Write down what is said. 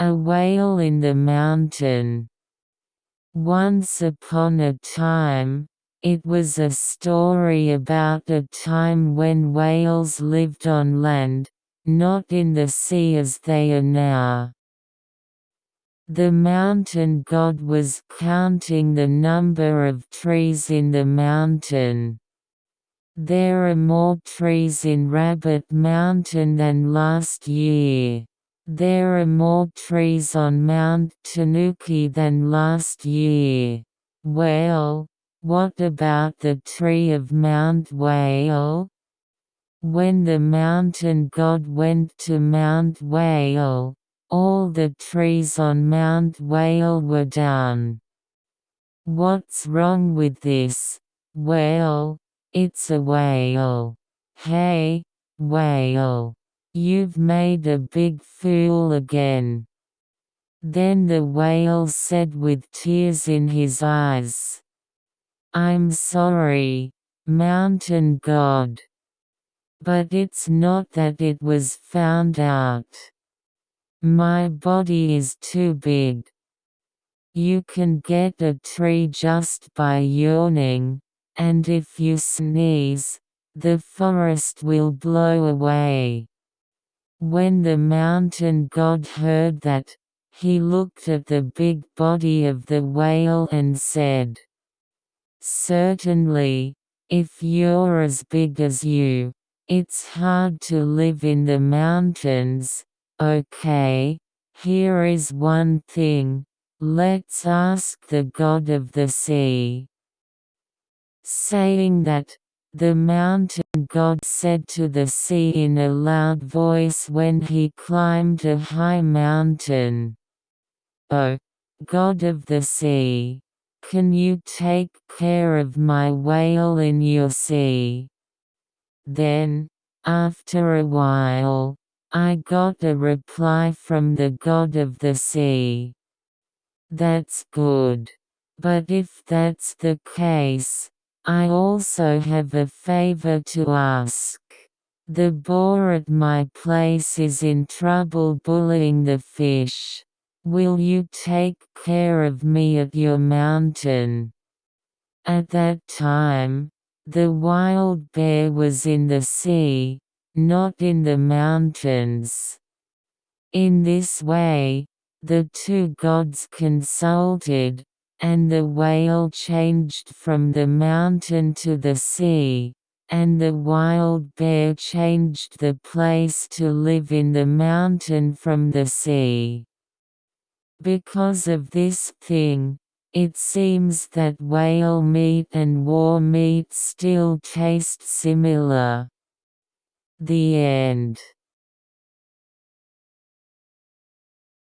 A Whale in the Mountain. Once upon a time, it was a story about a time when whales lived on land, not in the sea as they are now. The mountain god was counting the number of trees in the mountain. There are more trees in Rabbit Mountain than last year. There are more trees on Mount Tanuki than last year. Well, what about the tree of Mount Whale? When the mountain god went to Mount Whale, all the trees on Mount Whale were down. What's wrong with this? Well, it's a whale. Hey, whale. You've made a big fool again. Then the whale said with tears in his eyes, I'm sorry, mountain god. But it's not that it was found out. My body is too big. You can get a tree just by yawning, and if you sneeze, the forest will blow away. When the mountain god heard that, he looked at the big body of the whale and said, Certainly, if you're as big as you, it's hard to live in the mountains. Okay, here is one thing, let's ask the god of the sea. Saying that, the mountain god said to the sea in a loud voice when he climbed a high mountain, Oh, god of the sea, can you take care of my whale in your sea? Then, after a while, I got a reply from the god of the sea. That's good. But if that's the case, I also have a favor to ask. The boar at my place is in trouble bullying the fish. Will you take care of me at your mountain? At that time, the wild bear was in the sea, not in the mountains. In this way, the two gods consulted, and the whale changed from the mountain to the sea, and the wild bear changed the place to live in the mountain from the sea. Because of this thing, it seems that whale meat and war meat still taste similar. The end.